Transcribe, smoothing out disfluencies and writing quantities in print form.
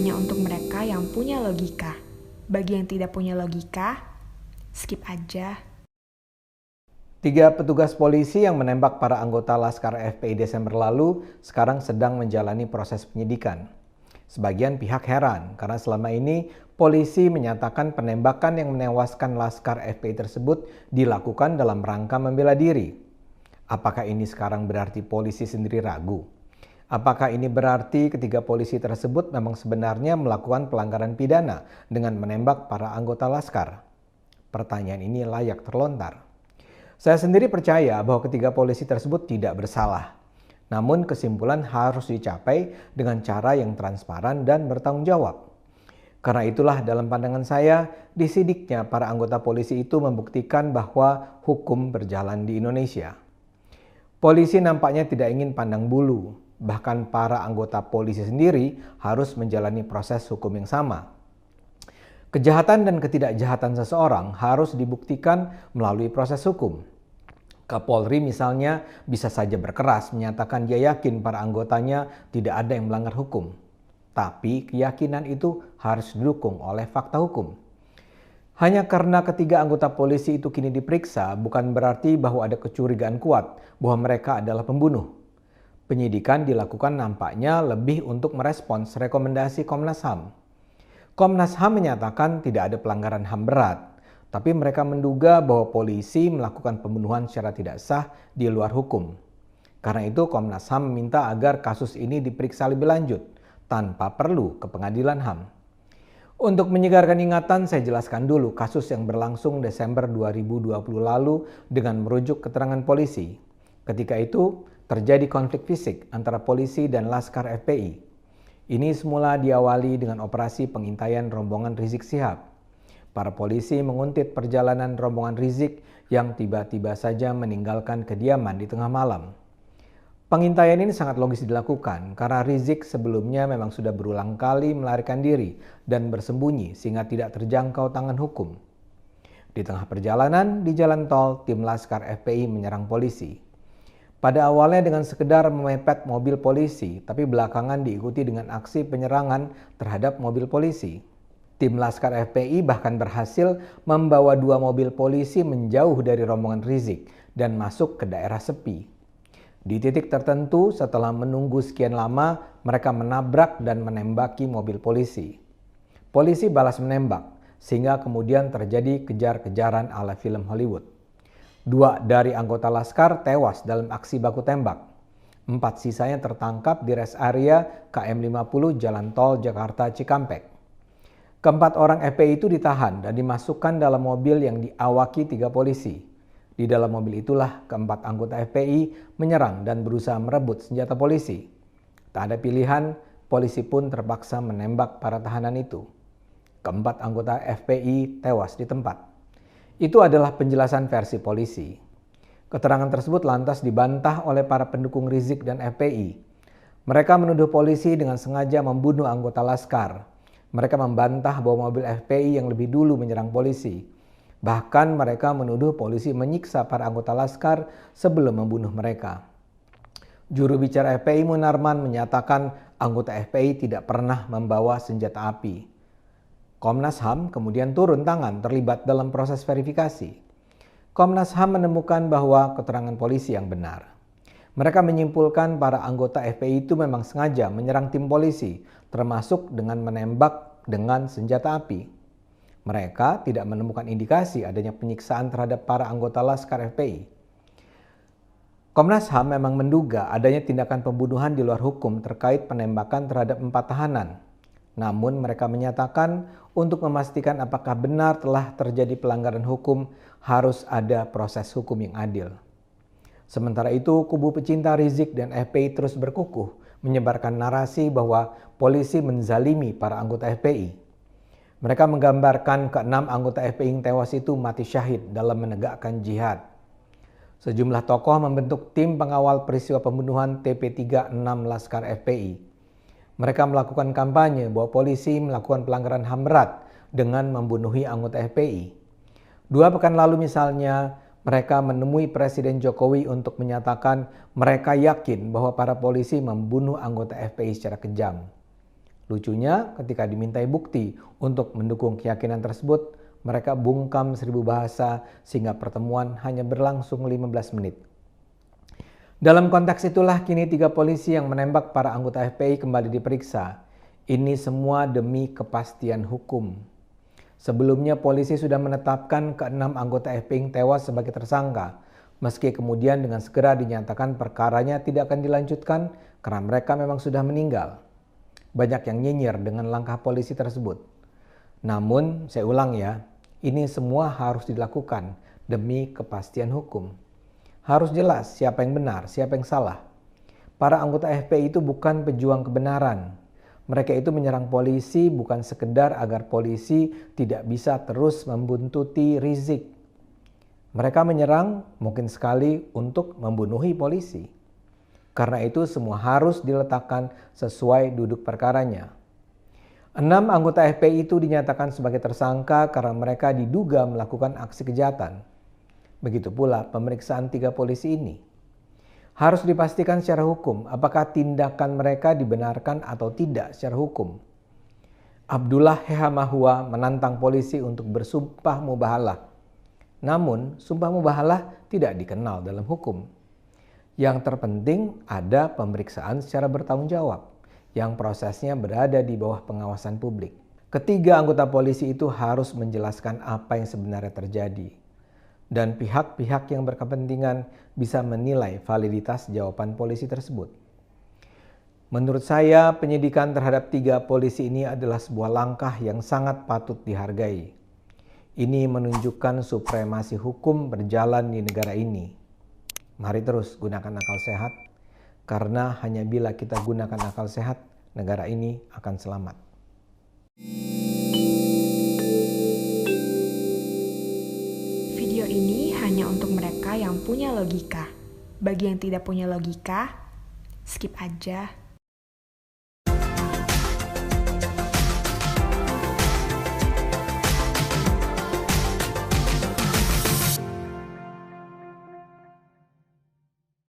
hanya untuk mereka yang punya logika. Bagi yang tidak punya logika, skip aja. 3 petugas polisi yang menembak para anggota Laskar FPI Desember lalu sekarang sedang menjalani proses penyidikan. Sebagian pihak heran karena selama ini polisi menyatakan penembakan yang menewaskan Laskar FPI tersebut dilakukan dalam rangka membela diri. Apakah ini sekarang berarti polisi sendiri ragu? Apakah ini berarti ketiga polisi tersebut memang sebenarnya melakukan pelanggaran pidana dengan menembak para anggota Laskar? Pertanyaan ini layak terlontar. Saya sendiri percaya bahwa ketiga polisi tersebut tidak bersalah. Namun kesimpulan harus dicapai dengan cara yang transparan dan bertanggung jawab. Karena itulah dalam pandangan saya, disidiknya para anggota polisi itu membuktikan bahwa hukum berjalan di Indonesia. Polisi nampaknya tidak ingin pandang bulu, bahkan para anggota polisi sendiri harus menjalani proses hukum yang sama. Kejahatan dan ketidakjahatan seseorang harus dibuktikan melalui proses hukum. Kapolri misalnya bisa saja berkeras menyatakan dia yakin para anggotanya tidak ada yang melanggar hukum. Tapi keyakinan itu harus didukung oleh fakta hukum. Hanya karena ketiga anggota polisi itu kini diperiksa bukan berarti bahwa ada kecurigaan kuat bahwa mereka adalah pembunuh. Penyidikan dilakukan nampaknya lebih untuk merespons rekomendasi Komnas HAM. Komnas HAM menyatakan tidak ada pelanggaran HAM berat, tapi mereka menduga bahwa polisi melakukan pembunuhan secara tidak sah di luar hukum. Karena itu Komnas HAM meminta agar kasus ini diperiksa lebih lanjut tanpa perlu ke pengadilan HAM. Untuk menyegarkan ingatan, saya jelaskan dulu kasus yang berlangsung Desember 2020 lalu dengan merujuk keterangan polisi. Ketika itu terjadi konflik fisik antara polisi dan Laskar FPI. Ini semula diawali dengan operasi pengintaian rombongan Rizik Syihab. Para polisi menguntit perjalanan rombongan Rizik yang tiba-tiba saja meninggalkan kediaman di tengah malam. Pengintaian ini sangat logis dilakukan karena Rizik sebelumnya memang sudah berulang kali melarikan diri dan bersembunyi sehingga tidak terjangkau tangan hukum. Di tengah perjalanan di jalan tol, tim Laskar FPI menyerang polisi. Pada awalnya dengan sekedar memepet mobil polisi, tapi belakangan diikuti dengan aksi penyerangan terhadap mobil polisi. Tim Laskar FPI bahkan berhasil membawa 2 mobil polisi menjauh dari rombongan Rizik dan masuk ke daerah sepi. Di titik tertentu setelah menunggu sekian lama, mereka menabrak dan menembaki mobil polisi. Polisi balas menembak, sehingga kemudian terjadi kejar-kejaran ala film Hollywood. 2 dari anggota Laskar tewas dalam aksi baku tembak. 4 sisanya tertangkap di rest area KM 50 Jalan Tol Jakarta Cikampek. Keempat orang FPI itu ditahan dan dimasukkan dalam mobil yang diawaki 3 polisi. Di dalam mobil itulah keempat anggota FPI menyerang dan berusaha merebut senjata polisi. Tak ada pilihan, polisi pun terpaksa menembak para tahanan itu. Keempat anggota FPI tewas di tempat. Itu adalah penjelasan versi polisi. Keterangan tersebut lantas dibantah oleh para pendukung Rizik dan FPI. Mereka menuduh polisi dengan sengaja membunuh anggota Laskar. Mereka membantah bahwa mobil FPI yang lebih dulu menyerang polisi. Bahkan mereka menuduh polisi menyiksa para anggota Laskar sebelum membunuh mereka. Juru bicara FPI Munarman menyatakan anggota FPI tidak pernah membawa senjata api. Komnas HAM kemudian turun tangan terlibat dalam proses verifikasi. Komnas HAM menemukan bahwa keterangan polisi yang benar. Mereka menyimpulkan para anggota FPI itu memang sengaja menyerang tim polisi, termasuk dengan menembak dengan senjata api. Mereka tidak menemukan indikasi adanya penyiksaan terhadap para anggota Laskar FPI. Komnas HAM memang menduga adanya tindakan pembunuhan di luar hukum terkait penembakan terhadap 4 tahanan. Namun mereka menyatakan untuk memastikan apakah benar telah terjadi pelanggaran hukum harus ada proses hukum yang adil. Sementara itu, kubu pecinta Rizik dan FPI terus berkukuh menyebarkan narasi bahwa polisi menzalimi para anggota FPI. Mereka menggambarkan ke-6 anggota FPI yang tewas itu mati syahid dalam menegakkan jihad. Sejumlah tokoh membentuk tim pengawal peristiwa pembunuhan TP36 Laskar FPI. Mereka melakukan kampanye bahwa polisi melakukan pelanggaran HAM berat dengan membunuhi anggota FPI. 2 pekan lalu misalnya, mereka menemui Presiden Jokowi untuk menyatakan mereka yakin bahwa para polisi membunuh anggota FPI secara kejam. Lucunya, ketika dimintai bukti untuk mendukung keyakinan tersebut, mereka bungkam 1000 bahasa sehingga pertemuan hanya berlangsung 15 menit. Dalam konteks itulah kini 3 polisi yang menembak para anggota FPI kembali diperiksa. Ini semua demi kepastian hukum. Sebelumnya polisi sudah menetapkan ke-6 anggota FPI tewas sebagai tersangka, meski kemudian dengan segera dinyatakan perkaranya tidak akan dilanjutkan karena mereka memang sudah meninggal. Banyak yang nyinyir dengan langkah polisi tersebut. Namun, saya ulang ya, ini semua harus dilakukan demi kepastian hukum. Harus jelas siapa yang benar, siapa yang salah. Para anggota FPI itu bukan pejuang kebenaran. Mereka itu menyerang polisi bukan sekedar agar polisi tidak bisa terus membuntuti Rizik. Mereka menyerang mungkin sekali untuk membunuhi polisi. Karena itu semua harus diletakkan sesuai duduk perkaranya. 6 anggota FPI itu dinyatakan sebagai tersangka karena mereka diduga melakukan aksi kejahatan. Begitu pula pemeriksaan 3 polisi ini. Harus dipastikan secara hukum apakah tindakan mereka dibenarkan atau tidak secara hukum. Abdullah Hehamahua menantang polisi untuk bersumpah mubahalah. Namun, sumpah mubahalah tidak dikenal dalam hukum. Yang terpenting ada pemeriksaan secara bertanggung jawab, yang prosesnya berada di bawah pengawasan publik. Ketiga anggota polisi itu harus menjelaskan apa yang sebenarnya terjadi. Dan pihak-pihak yang berkepentingan bisa menilai validitas jawaban polisi tersebut. Menurut saya, penyidikan terhadap 3 polisi ini adalah sebuah langkah yang sangat patut dihargai. Ini menunjukkan supremasi hukum berjalan di negara ini. Mari terus gunakan akal sehat, karena hanya bila kita gunakan akal sehat, negara ini akan selamat. Video ini hanya untuk mereka yang punya logika. Bagi yang tidak punya logika, skip aja.